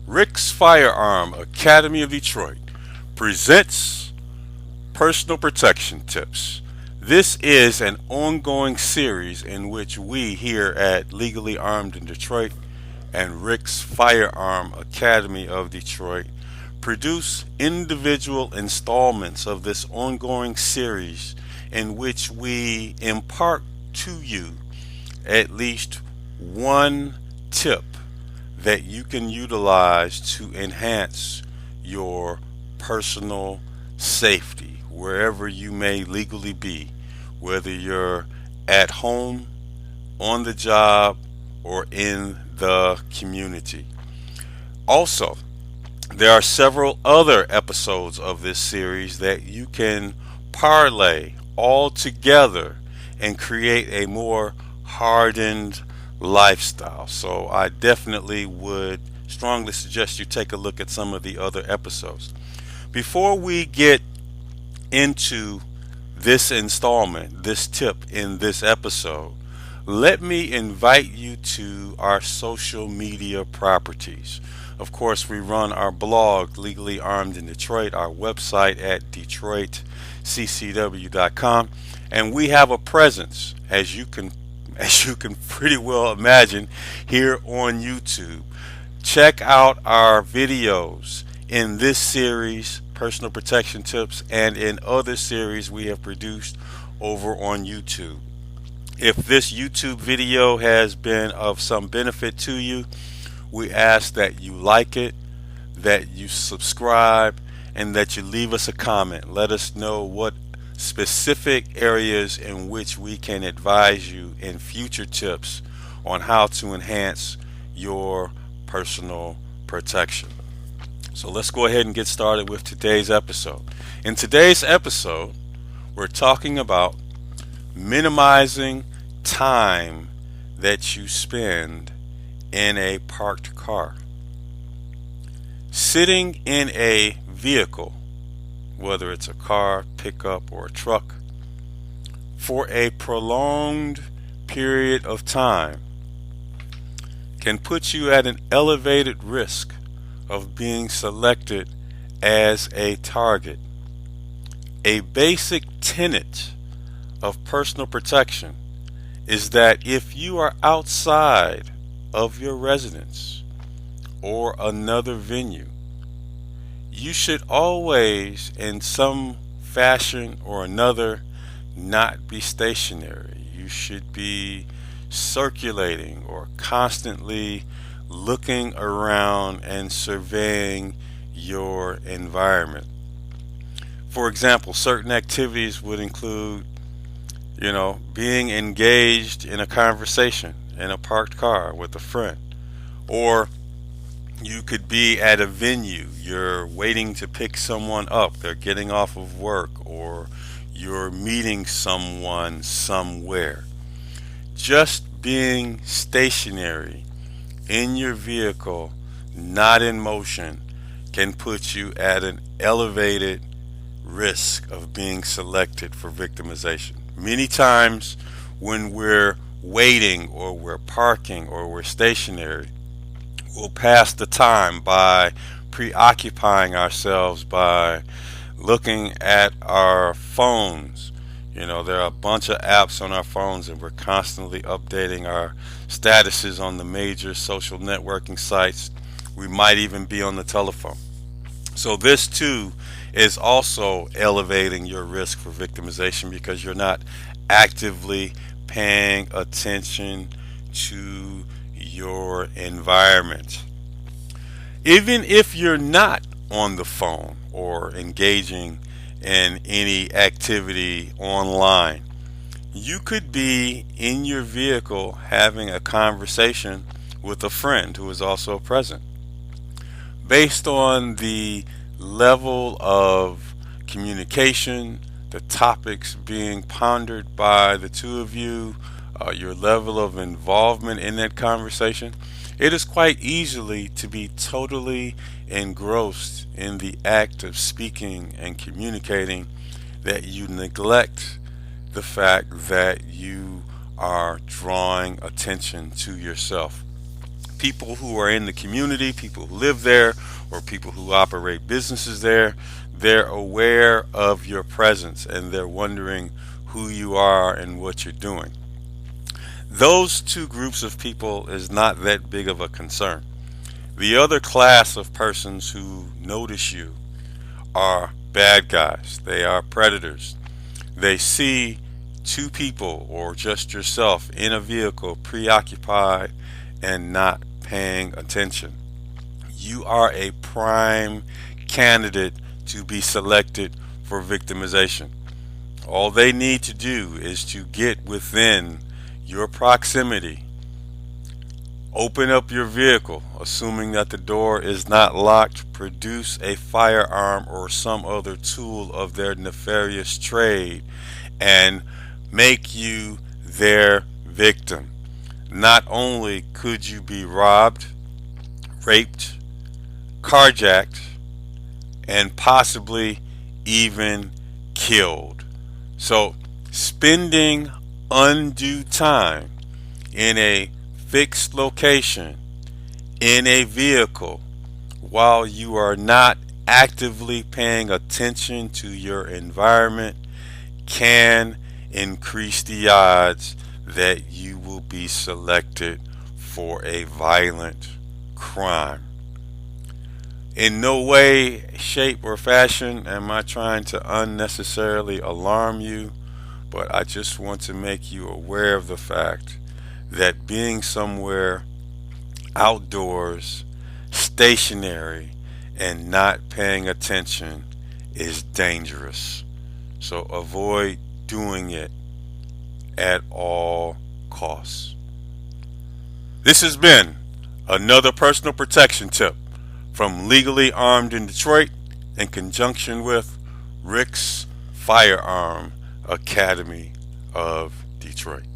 Rick's Firearm Academy of Detroit presents Personal Protection Tips. This is an ongoing series in which we here at Legally Armed in Detroit and Rick's Firearm Academy of Detroit produce individual installments of this ongoing series in which we impart to you at least one tip that you can utilize to enhance your personal safety wherever you may legally be, whether you're at home, on the job, or in the community. Also, there are several other episodes of this series that you can parlay all together and create a more hardened lifestyle. So I definitely would strongly suggest you take a look at some of the other episodes. Before we get into this installment, this tip in this episode, let me invite you to our social media properties. Of course, we run our blog, Legally Armed in Detroit, our website at detroitccw.com, and we have a presence, as you can pretty well imagine, here on YouTube. Check out our videos in this series, Personal Protection Tips, and in other series we have produced over on YouTube. If this YouTube video has been of some benefit to you, we ask that you like it, that you subscribe, and that you leave us a comment. Let us know what specific areas in which we can advise you in future tips on how to enhance your personal protection. So let's go ahead and get started with today's episode. In today's episode, we're talking about minimizing time that you spend in a parked car. Sitting in a vehicle, whether it's a car, pickup, or a truck, for a prolonged period of time can put you at an elevated risk of being selected as a target. A basic tenet of personal protection is that if you are outside of your residence or another venue, you should always, in some fashion or another, not be stationary. You should be circulating or constantly looking around and surveying your environment. For example, certain activities would include, being engaged in a conversation in a parked car with a friend, or you could be at a venue, you're waiting to pick someone up, they're getting off of work, or you're meeting someone somewhere. Just being stationary in your vehicle, not in motion, can put you at an elevated risk of being selected for victimization. Many times when we're waiting or we're parking or we're stationary, we'll pass the time by preoccupying ourselves by looking at our phones. There are a bunch of apps on our phones, and we're constantly updating our statuses on the major social networking sites. We might even be on the telephone. So this too is also elevating your risk for victimization because you're not actively paying attention to your environment. Even if you're not on the phone or engaging in any activity online, you could be in your vehicle having a conversation with a friend who is also present. Based on the level of communication, the topics being pondered by the two of you, your level of involvement in that conversation, it is quite easily to be totally engrossed in the act of speaking and communicating that you neglect the fact that you are drawing attention to yourself. People who are in the community, people who live there, or people who operate businesses there, they're aware of your presence and they're wondering who you are and what you're doing. Those two groups of people is not that big of a concern. The other class of persons who notice you are bad guys. They are predators. They see two people or just yourself in a vehicle preoccupied and not paying attention. You are a prime candidate to be selected for victimization. All they need to do is to get within your proximity, open up your vehicle, assuming that the door is not locked, produce a firearm or some other tool of their nefarious trade, and make you their victim. Not only could you be robbed, raped, carjacked, and possibly even killed. So, spending undue time in a fixed location in a vehicle while you are not actively paying attention to your environment can increase the odds that you will be selected for a violent crime. In no way, shape, or fashion am I trying to unnecessarily alarm you, but I just want to make you aware of the fact that being somewhere outdoors, stationary, and not paying attention is dangerous. So avoid doing it at all costs. This has been another personal protection tip from Legally Armed in Detroit in conjunction with Rick's Firearm Academy of Detroit.